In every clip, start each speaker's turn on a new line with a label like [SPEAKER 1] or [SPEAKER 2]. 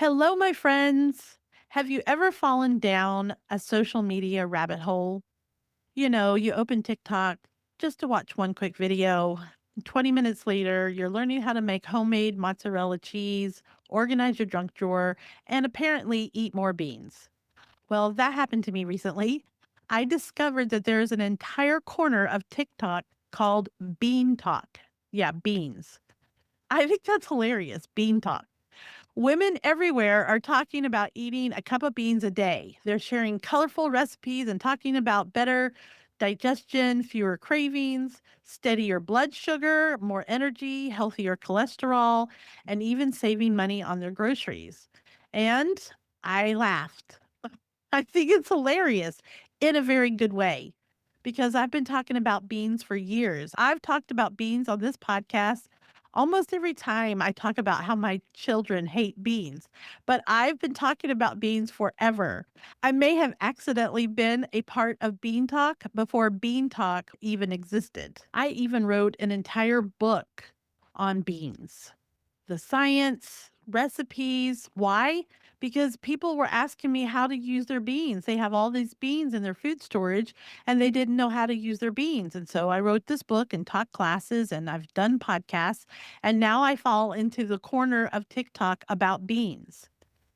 [SPEAKER 1] Hello, my friends. Have you ever fallen down a social media rabbit hole? You open TikTok just to watch one quick video. 20 minutes later, you're learning how to make homemade mozzarella cheese, organize your junk drawer, and apparently eat more beans. Well, that happened to me recently. I discovered that there's an entire corner of TikTok called BeanTok. Yeah, beans. I think that's hilarious. BeanTok. Women everywhere are talking about eating a cup of beans a day. They're sharing colorful recipes and talking about better digestion, fewer cravings, steadier blood sugar, more energy, healthier cholesterol, and even saving money on their groceries. And I laughed. I think it's hilarious in a very good way because I've been talking about beans for years. I've talked about beans on this podcast almost every time I talk about how my children hate beans, but I've been talking about beans forever. I may have accidentally been a part of Bean Talk before Bean Talk even existed. I even wrote an entire book on beans, the science, recipes. Why? Because people were asking me how to use their beans. They have all these beans in their food storage and they didn't know how to use their beans. And so I wrote this book and taught classes and I've done podcasts. And now I fall into the corner of TikTok about beans.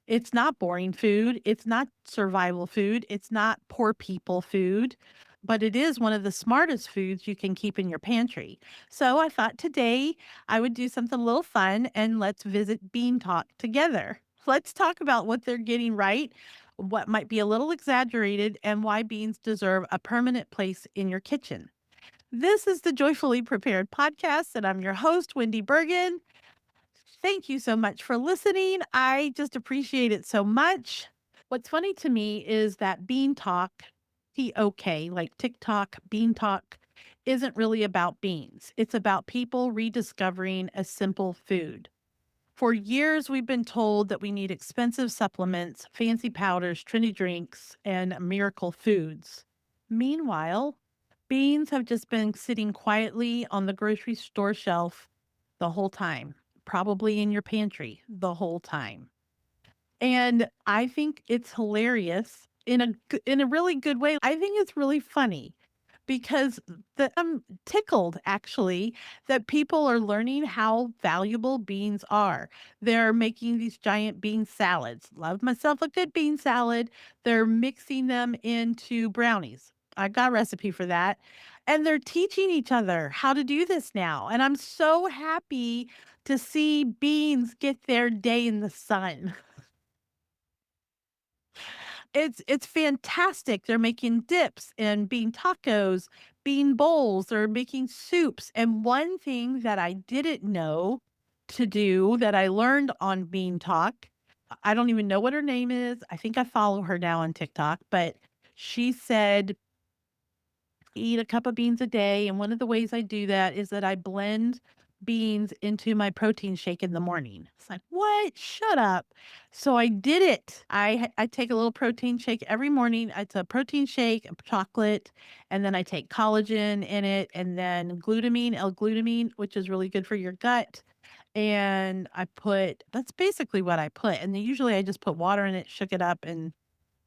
[SPEAKER 1] It's not boring food. It's not survival food. It's not poor people food, but it is one of the smartest foods you can keep in your pantry. So I thought today I would do something a little fun and let's visit Bean Talk together. Let's talk about what they're getting right, what might be a little exaggerated, and why beans deserve a permanent place in your kitchen. This is the Joyfully Prepared podcast, and I'm your host, Wendy Bergen. Thank you so much for listening. I just appreciate it so much. What's funny to me is that Bean Talk, TOK, like TikTok, Bean Talk, isn't really about beans. It's about people rediscovering a simple food. For years, we've been told that we need expensive supplements, fancy powders, trendy drinks, and miracle foods. Meanwhile, beans have just been sitting quietly on the grocery store shelf the whole time, probably in your pantry the whole time. And I think it's hilarious in a really good way. I think it's really funny because I'm tickled actually that people are learning how valuable beans are. They're making these giant bean salads. Love myself a good bean salad. They're mixing them into brownies. I got a recipe for that. And they're teaching each other how to do this now. And I'm so happy to see beans get their day in the sun. It's fantastic. They're making dips and bean tacos, bean bowls, they're making soups, and one thing that I didn't know to do that I learned on Bean Talk, I don't even know what her name is. I think I follow her now on TikTok, but she said, "Eat a cup of beans a day," and one of the ways I do that is that I blend beans into my protein shake in the morning. It's like, "What? Shut up." So I did it. I take a little protein shake every morning. It's a protein shake, chocolate, and then I take collagen in it, and then glutamine, L-glutamine, which is really good for your gut, and I put that's basically what I put, and then usually I just put water in it, shook it up, and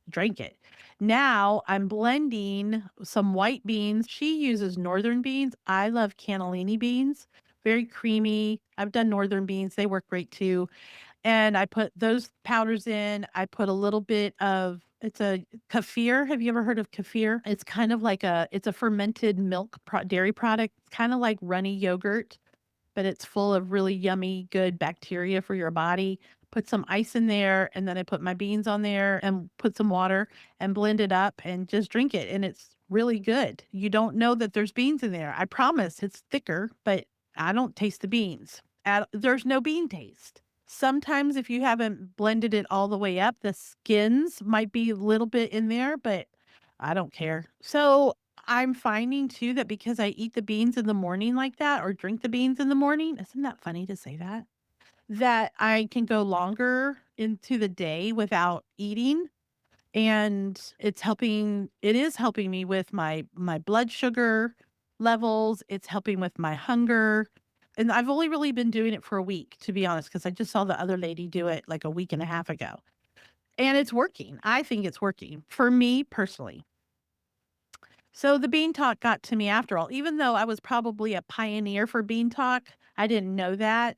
[SPEAKER 1] drank it. Now I'm blending some white beans. She uses northern beans. I love cannellini beans, very creamy. I've done northern beans, they work great too. And I put those powders in. I put a little bit of it's a kefir. Have you ever heard of kefir? It's kind of like it's a fermented milk dairy product. It's kind of like runny yogurt, but it's full of really yummy, good bacteria for your body. Put some ice in there, and then I put my beans on there and put some water and blend it up and just drink it. And it's really good. You don't know that there's beans in there. I promise it's thicker, but I don't taste the beans. There's no bean taste. Sometimes, if you haven't blended it all the way up, the skins might be a little bit in there, but I don't care. So I'm finding too that because I eat the beans in the morning like that or drink the beans in the morning, isn't that funny to say that? That I can go longer into the day without eating, and it is helping me with my blood sugar levels, it's helping with my hunger. And I've only really been doing it for a week, to be honest, because I just saw the other lady do it like a week and a half ago. And it's working. I think it's working for me personally. So the BeanTok got to me after all. Even though I was probably a pioneer for BeanTok, I didn't know that.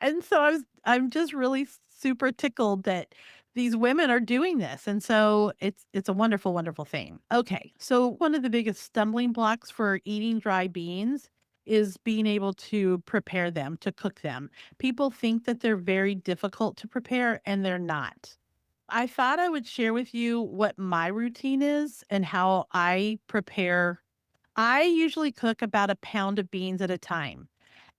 [SPEAKER 1] And so I'm just really super tickled that these women are doing this. And so it's a wonderful, wonderful thing. Okay. So one of the biggest stumbling blocks for eating dry beans is being able to prepare them, to cook them. People think that they're very difficult to prepare, and they're not. I thought I would share with you what my routine is and how I prepare. I usually cook about a pound of beans at a time.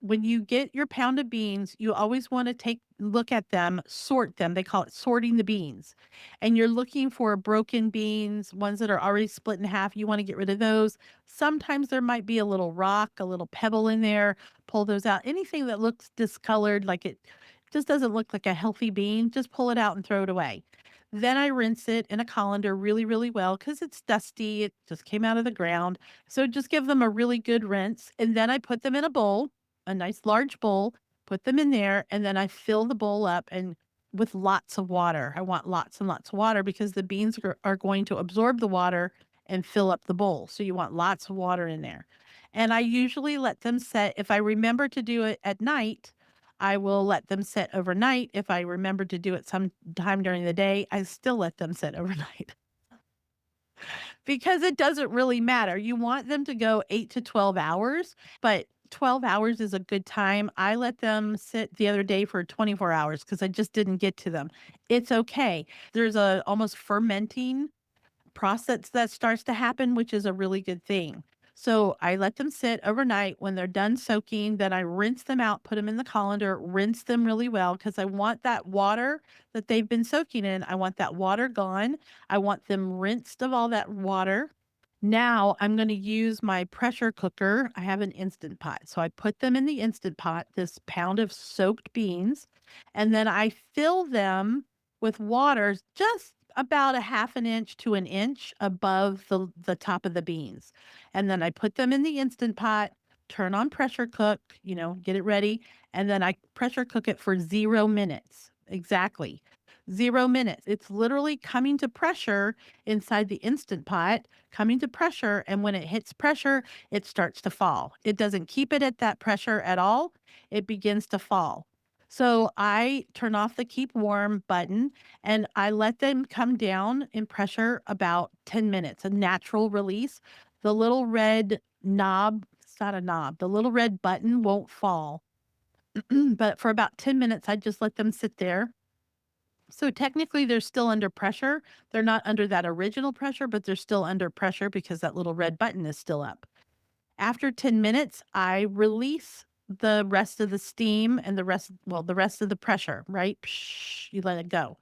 [SPEAKER 1] When you get your pound of beans, you always want to look at them, sort them. They call it sorting the beans. And you're looking for broken beans, ones that are already split in half. You want to get rid of those. Sometimes there might be a little rock, a little pebble in there. Pull those out. Anything that looks discolored, like it just doesn't look like a healthy bean, just pull it out and throw it away. Then I rinse it in a colander really, really well because it's dusty. It just came out of the ground. So just give them a really good rinse. And then I put them in a bowl, a nice large bowl, put them in there, and then I fill the bowl up and with lots of water. I want lots and lots of water because the beans are going to absorb the water and fill up the bowl. So you want lots of water in there. And I usually let them set, if I remember to do it at night, I will let them set overnight. If I remember to do it sometime during the day, I still let them sit overnight because it doesn't really matter. You want them to go 8 to 12 hours, but 12 hours is a good time. I let them sit the other day for 24 hours because I just didn't get to them. It's okay. There's a almost fermenting process that starts to happen, which is a really good thing. So I let them sit overnight. When they're done soaking, then I rinse them out, put them in the colander, rinse them really well because I want that water that they've been soaking in. I want that water gone. I want them rinsed of all that water. Now I'm going to use my pressure cooker. I have an instant pot. So I put them in the instant pot, this pound of soaked beans, and then I fill them with water just about a half an inch to an inch above the top of the beans. And then I put them in the instant pot, turn on pressure cook, get it ready, and then I pressure cook it for 0 minutes. Exactly. 0 minutes. It's literally coming to pressure inside the instant pot, coming to pressure, and when it hits pressure, it starts to fall. It doesn't keep it at that pressure at all. It begins to fall. So I turn off the keep warm button and I let them come down in pressure about 10 minutes, a natural release. The little red knob, it's not a knob, the little red button won't fall. But for about 10 minutes, I just let them sit there. So technically, they're still under pressure. They're not under that original pressure, but they're still under pressure because that little red button is still up. After 10 minutes, I release the rest of the steam and the rest of the pressure, right? Psh, you let it go.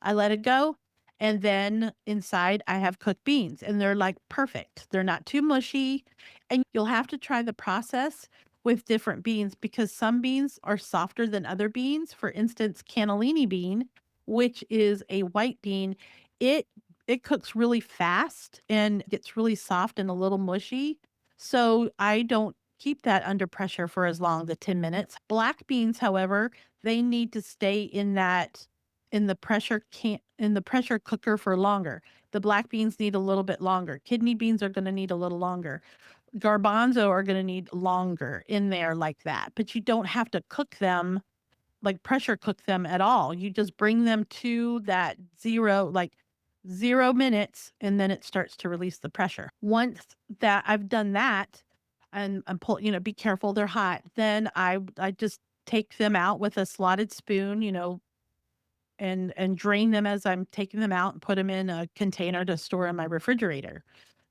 [SPEAKER 1] I let it go. And then inside, I have cooked beans and they're like perfect. They're not too mushy. And you'll have to try the process with different beans because some beans are softer than other beans. For instance, cannellini bean, which is a white bean, it it cooks really fast and gets really soft and a little mushy. So I don't keep that under pressure for as long, the 10 minutes. Black beans, however, they need to stay in the pressure cooker for longer. The black beans need a little bit longer. Kidney beans are going to need a little longer. Garbanzo are going to need longer in there like that. But you don't have to cook them like pressure cook them at all. You just bring them to that 0 minutes, and then it starts to release the pressure. Once that I've done that, and I'm be careful, they're hot. Then I just take them out with a slotted spoon, and drain them as I'm taking them out and put them in a container to store in my refrigerator.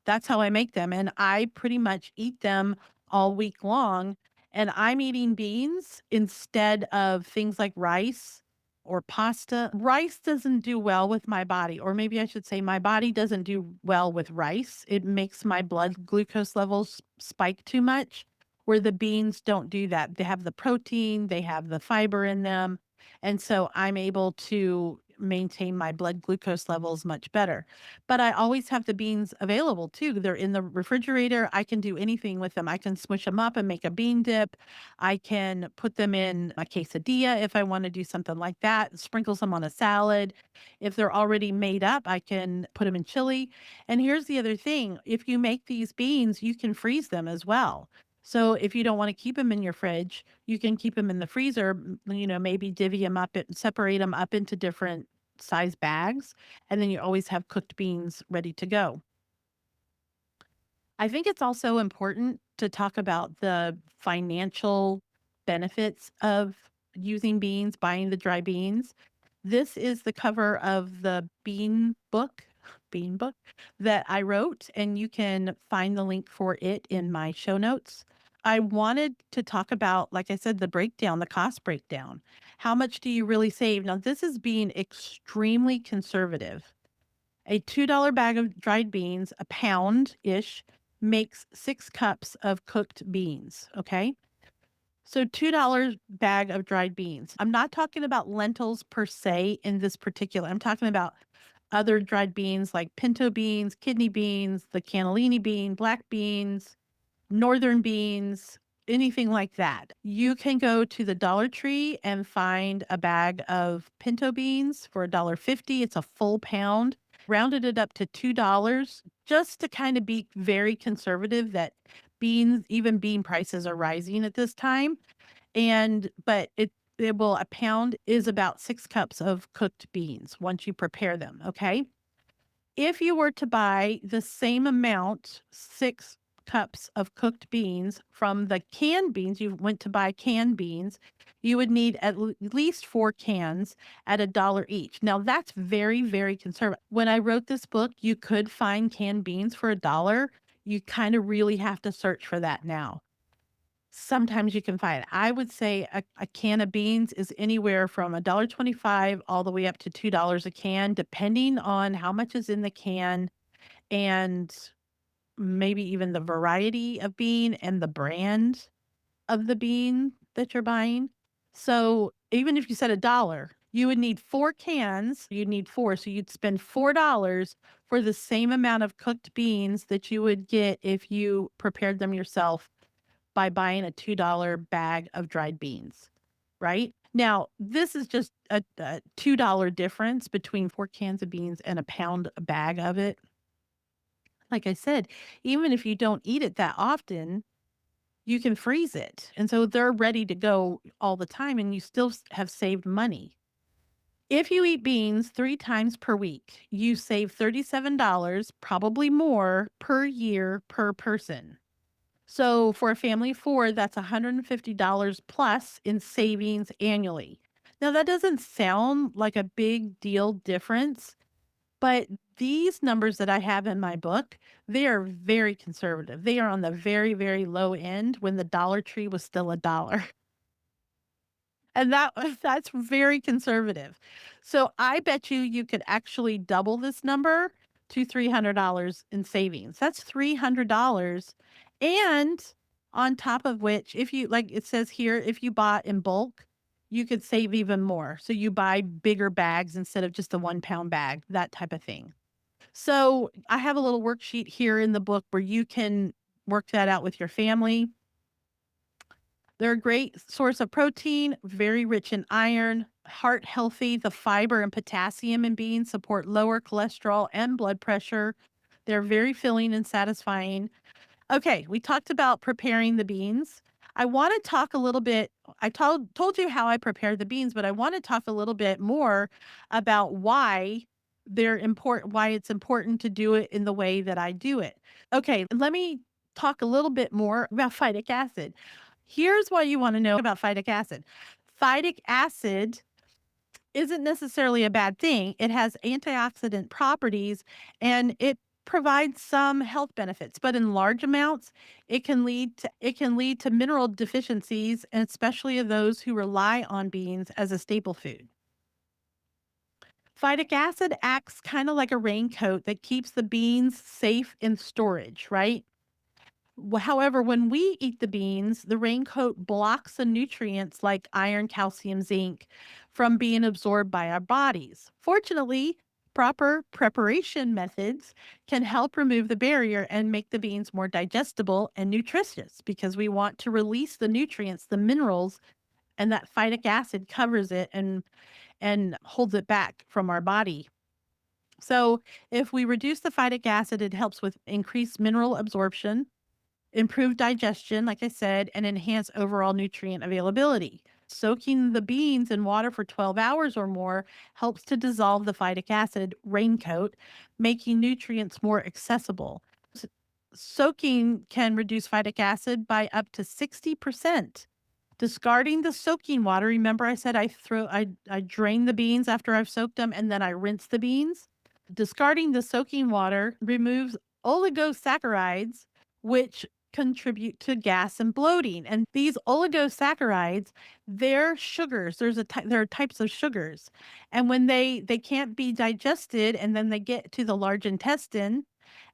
[SPEAKER 1] That's how I make them, and I pretty much eat them all week long, and I'm eating beans instead of things like rice or pasta. Rice doesn't do well with my body, or maybe I should say my body doesn't do well with rice. It makes my blood glucose levels spike too much, where the beans don't do that. They have the protein, they have the fiber in them, and so I'm able to maintain my blood glucose levels much better. But I always have the beans available too. They're in the refrigerator. I can do anything with them. I can smush them up and make a bean dip. I can put them in a quesadilla if I want to do something like that, sprinkle some on a salad. If they're already made up, I can put them in chili. And here's the other thing, if you make these beans, you can freeze them as well. So if you don't want to keep them in your fridge, you can keep them in the freezer, maybe divvy them up and separate them up into different size bags, and then you always have cooked beans ready to go. I think it's also important to talk about the financial benefits of using beans, buying the dry beans. This is the cover of the bean book that I wrote, and you can find the link for it in my show notes. I wanted to talk about, like I said, the breakdown, the cost breakdown. How much do you really save? Now, this is being extremely conservative. A $2 bag of dried beans, a pound ish, makes 6 cups of cooked beans. Okay. So $2 bag of dried beans. I'm not talking about lentils per se in this particular. I'm talking about other dried beans like pinto beans, kidney beans, the cannellini bean, black beans, northern beans, anything like that. You can go to the Dollar Tree and find a bag of pinto beans for $1.50. It's a full pound. Rounded it up to $2 just to kind of be very conservative that even bean prices are rising at this time. But a pound is about 6 cups of cooked beans once you prepare them. Okay. If you were to buy the same amount, 6 cups of cooked beans from the canned beans, you went to buy canned beans, you would need least 4 cans at $1 each. Now, that's very, very conservative. When I wrote this book, you could find canned beans for $1. You kind of really have to search for that now. Sometimes you can find it. I would say a can of beans is anywhere from $1.25 all the way up to $2 a can, depending on how much is in the can and maybe even the variety of bean and the brand of the bean that you're buying. So even if you said $1, you would need 4 cans. You'd need four. So you'd spend $4 for the same amount of cooked beans that you would get if you prepared them yourself by buying a $2 bag of dried beans, right? Now, this is just a $2 difference between 4 cans of beans and a pound bag of it. Like I said, even if you don't eat it that often, you can freeze it. And so they're ready to go all the time and you still have saved money. If you eat beans 3 times per week, you save $37, probably more per year per person. So for a family of four, that's $150 plus in savings annually. Now, that doesn't sound like a big deal difference, but these numbers that I have in my book, they are very conservative. They are on the very, very low end when the Dollar Tree was still a dollar. And that's very conservative. So I bet you could actually double this number to $300 in savings. That's $300. And on top of which, if you like it says here, if you bought in bulk, you could save even more. So you buy bigger bags instead of just a 1 pound bag, that type of thing. So I have a little worksheet here in the book where you can work that out with your family. They're a great source of protein, very rich in iron, heart healthy. The fiber and potassium in beans support lower cholesterol and blood pressure. They're very filling and satisfying. Okay, we talked about preparing the beans. I want to talk a little bit. I told you how I prepare the beans, but I want to talk a little bit more about why it's important to do it in the way that I do it. Okay, let me talk a little bit more about phytic acid. Here's what you want to know about phytic acid. Phytic acid isn't necessarily a bad thing. It has antioxidant properties and it provides some health benefits, but in large amounts, it can lead to mineral deficiencies, and especially of those who rely on beans as a staple food. Phytic acid acts kind of like a raincoat that keeps the beans safe in storage, right? However, when we eat the beans, the raincoat blocks the nutrients like iron, calcium, zinc from being absorbed by our bodies. Fortunately, proper preparation methods can help remove the barrier and make the beans more digestible and nutritious because we want to release the nutrients, the minerals, and that phytic acid covers it and holds it back from our body. So, if we reduce the phytic acid, it helps with increased mineral absorption, improve digestion, like I said, and enhance overall nutrient availability. Soaking the beans in water for 12 hours or more helps to dissolve the phytic acid raincoat, making nutrients more accessible. S- Soaking can reduce phytic acid by up to 60%. Discarding the soaking water, remember I said I drain the beans after I've soaked them and then I rinse the beans? Discarding the soaking water removes oligosaccharides, which contribute to gas and bloating. And these oligosaccharides, they're sugars. There are types of sugars, and when they can't be digested, and then they get to the large intestine,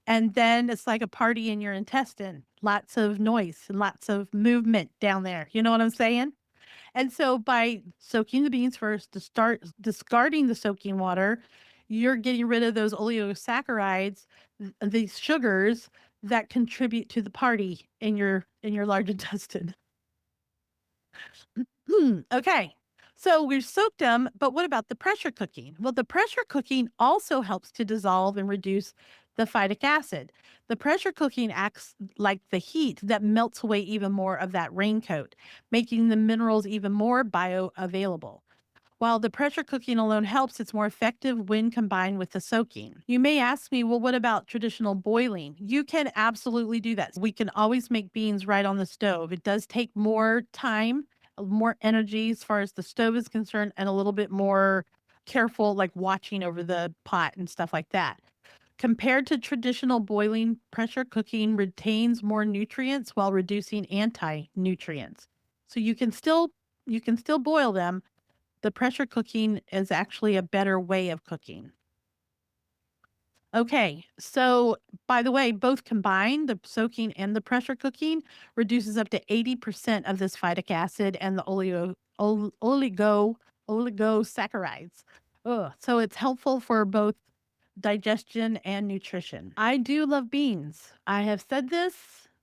[SPEAKER 1] and then it's like a party in your intestine. Lots of noise and lots of movement down there. You know what I'm saying? And so by soaking the beans first to start discarding the soaking water, you're getting rid of those oligosaccharides, these sugars that contribute to the party in your large intestine. Okay. So we've soaked them, but what about the pressure cooking? Well, the pressure cooking also helps to dissolve and reduce the phytic acid. The pressure cooking acts like the heat that melts away even more of that raincoat, making the minerals even more bioavailable. While the pressure cooking alone helps, it's more effective when combined with the soaking. You may ask me, well, what about traditional boiling? You can absolutely do that. We can always make beans right on the stove. It does take more time, more energy as far as the stove is concerned, and a little bit more careful, like watching over the pot and stuff like that. Compared to traditional boiling, pressure cooking retains more nutrients while reducing anti-nutrients. So you can still boil them. The pressure cooking is actually a better way of cooking. Okay, so by the way, both combined, the soaking and the pressure cooking reduces up to 80% of this phytic acid and the oligosaccharides. Ugh. So it's helpful for both digestion and nutrition. I do love beans. I have said this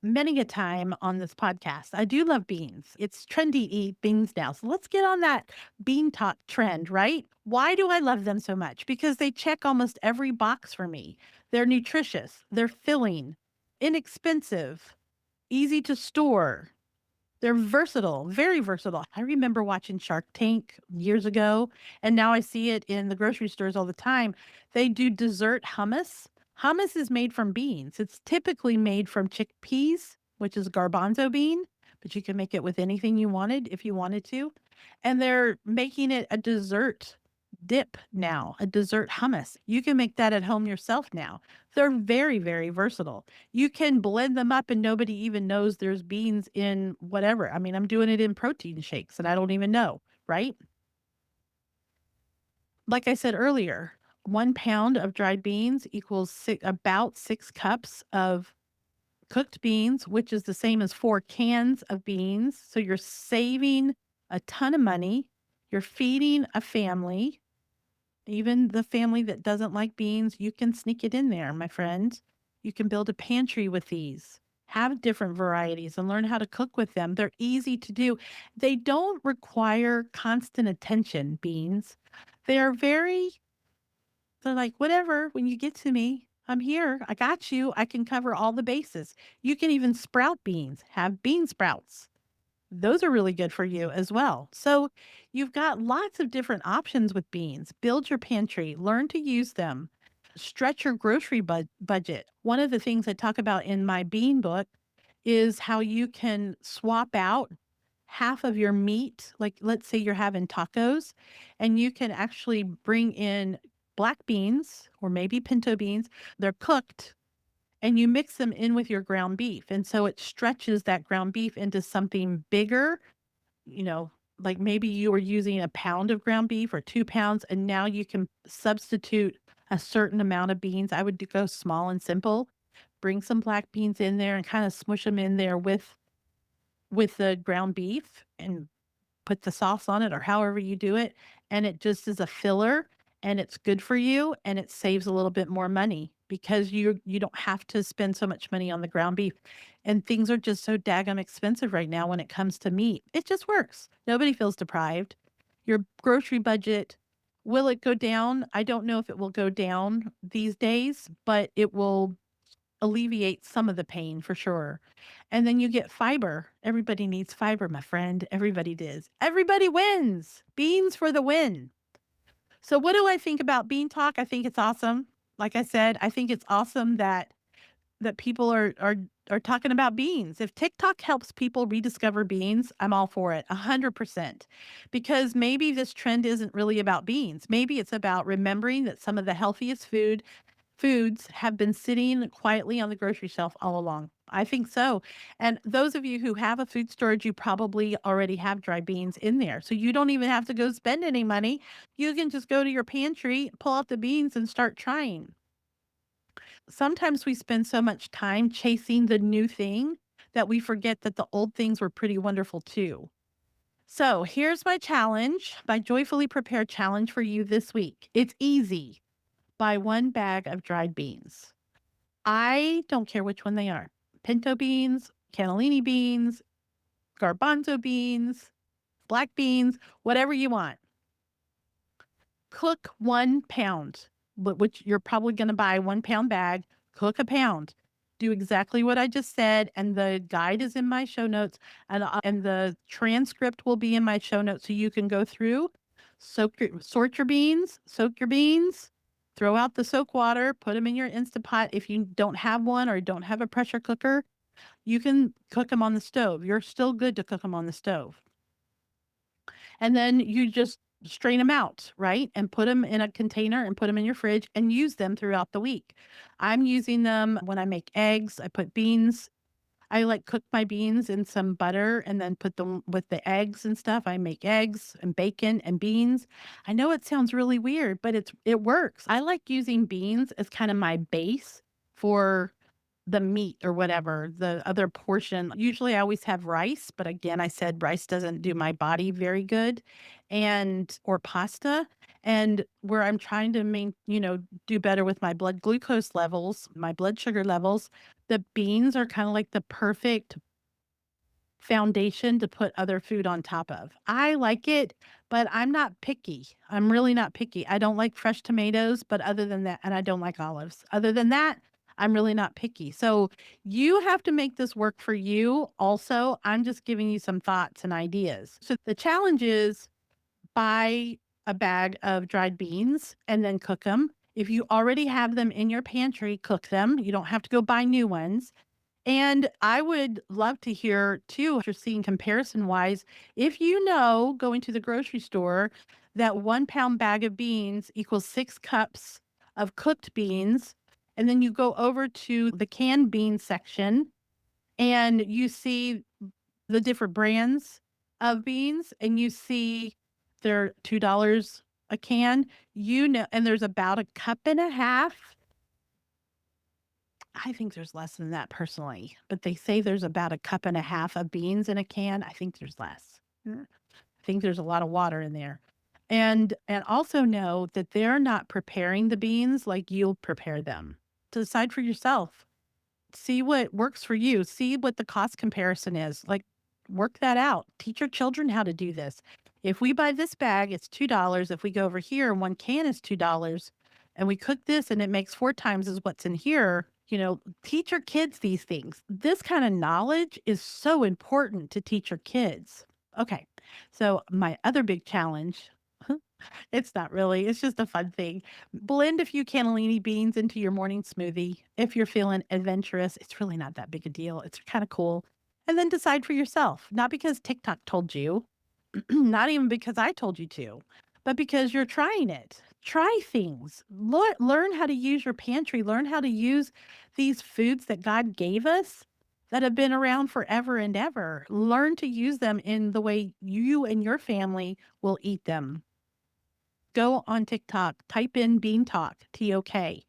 [SPEAKER 1] many a time on this podcast. I do love beans. It's trendy to eat beans now. So let's get on that BeanTok trend, right? Why do I love them so much? Because they check almost every box for me. They're nutritious, they're filling, inexpensive, easy to store. They're versatile, very versatile. I remember watching Shark Tank years ago, and now I see it in the grocery stores all the time. They do dessert hummus. Hummus is made from beans. It's typically made from chickpeas, which is garbanzo bean, but you can make it with anything you wanted if you wanted to. And they're making it a dessert dip now, a dessert hummus. You can make that at home yourself now. They're very, very versatile. You can blend them up and nobody even knows there's beans in whatever. I mean, I'm doing it in protein shakes and I don't even know, right? Like I said earlier, 1 pound of dried beans equals about 6 cups of cooked beans, which is the same as 4 cans of beans. So you're saving a ton of money. You're feeding a family. Even the family that doesn't like beans, you can sneak it in there, my friend. You can build a pantry with these. Have different varieties and learn how to cook with them. They're easy to do. They don't require constant attention, beans. They're very, they're like, whatever, when you get to me, I'm here. I got you. I can cover all the bases. You can even sprout beans, have bean sprouts. Those are really good for you as well. So you've got lots of different options with beans. Build your pantry, learn to use them, stretch your grocery budget. One of the things I talk about in my bean book is how you can swap out half of your meat. Like, let's say you're having tacos, and you can actually bring in black beans or maybe pinto beans. They're cooked and you mix them in with your ground beef. And so it stretches that ground beef into something bigger, you know, like maybe you were using a pound of ground beef or 2 pounds, and now you can substitute a certain amount of beans. I would go small and simple. bring some black beans in there and kind of smush them in there with the ground beef and put the sauce on it or however you do it, and it just is a filler and it's good for you and it saves a little bit more money because you don't have to spend so much money on the ground beef. And things are just so daggum expensive right now when it comes to meat. It just works. Nobody feels deprived. Your grocery budget, will it go down? I don't know if it will go down these days, but it will alleviate some of the pain for sure. And then you get fiber. Everybody needs fiber, my friend. Everybody does. Everybody wins. Beans for the win. So what do I think about BeanTok? I think it's awesome. Like I said, I think it's awesome that people are talking about beans. If TikTok helps people rediscover beans, I'm all for it, 100%. Because maybe this trend isn't really about beans. Maybe it's about remembering that some of the healthiest foods have been sitting quietly on the grocery shelf all along. I think so. And those of you who have a food storage, you probably already have dry beans in there. So you don't even have to go spend any money. You can just go to your pantry, pull out the beans, and start trying. Sometimes we spend so much time chasing the new thing that we forget that the old things were pretty wonderful too. So here's my challenge, my joyfully prepared challenge for you this week. It's easy. Buy one bag of dried beans. I don't care which one they are. Pinto beans, cannellini beans, garbanzo beans, black beans, whatever you want. Cook 1 pound, which you're probably going to buy 1 pound bag. Cook a pound. Do exactly what I just said, and the guide is in my show notes, and the transcript will be in my show notes, so you can go through, sort your beans, soak your beans, throw out the soak water, put them in your Instant Pot. If you don't have one or don't have a pressure cooker, you can cook them on the stove. You're still good to cook them on the stove. And then you just strain them out, right? And put them in a container and put them in your fridge and use them throughout the week. I'm using them when I make eggs. I put beans. I like cook my beans in some butter and then put them with the eggs and stuff. I make eggs and bacon and beans. I know it sounds really weird, but it works. I like using beans as kind of my base for the meat or whatever, the other portion. Usually I always have rice, but again, I said rice doesn't do my body very good, and or pasta. And where I'm trying to do better with my blood glucose levels, my blood sugar levels, the beans are kind of like the perfect foundation to put other food on top of. I like it, but I'm not picky. I'm really not picky. I don't like fresh tomatoes, but other than that, and I don't like olives. Other than that, I'm really not picky. So you have to make this work for you. Also, I'm just giving you some thoughts and ideas. So the challenge is buy a bag of dried beans and then cook them. If you already have them in your pantry, cook them. You don't have to go buy new ones. And I would love to hear too, if you're seeing comparison wise, if you know going to the grocery store that 1 pound bag of beans equals 6 cups of cooked beans. And then you go over to the canned bean section and you see the different brands of beans and you see they're $2 a can, and there's about a cup and a half. I think there's less than that personally, but they say there's about a cup and a half of beans in a can. I think there's less. I think there's a lot of water in there. And also know that they're not preparing the beans like you'll prepare them. Decide for yourself. See what works for you. See what the cost comparison is. Like, work that out. Teach your children how to do this. If we buy this bag, it's $2. If we go over here and 1 can is $2 and we cook this and it makes 4 times as what's in here, teach your kids these things. This kind of knowledge is so important to teach your kids. Okay. So my other big challenge, it's not really, it's just a fun thing. Blend a few cannellini beans into your morning smoothie. If you're feeling adventurous, it's really not that big a deal. It's kind of cool. And then decide for yourself, not because TikTok told you, not even because I told you to, but because you're trying it. Try things. Learn how to use your pantry. Learn how to use these foods that God gave us that have been around forever and ever. Learn to use them in the way you and your family will eat them. Go on TikTok, type in BeanTok, TOK.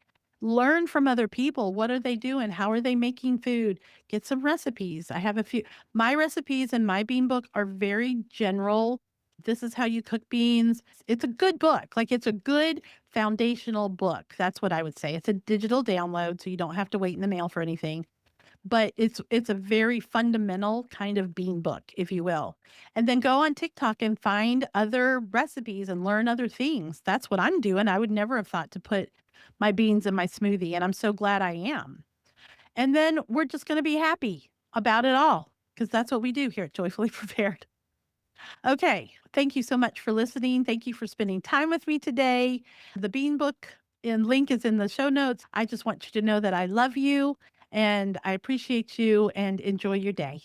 [SPEAKER 1] Learn from other people. What are they doing? How are they making food? Get some recipes. I have a few. My recipes in my bean book are very general. This is how you cook beans. It's a good book. Like it's a good foundational book. That's what I would say. It's a digital download, so you don't have to wait in the mail for anything. But it's a very fundamental kind of bean book, if you will. And then go on TikTok and find other recipes and learn other things. That's what I'm doing. I would never have thought to put my beans in my smoothie, and I'm so glad I am. And then we're just gonna be happy about it all because that's what we do here at Joyfully Prepared. Okay, thank you so much for listening. Thank you for spending time with me today. The Bean Book and link is in the show notes. I just want you to know that I love you and I appreciate you and enjoy your day.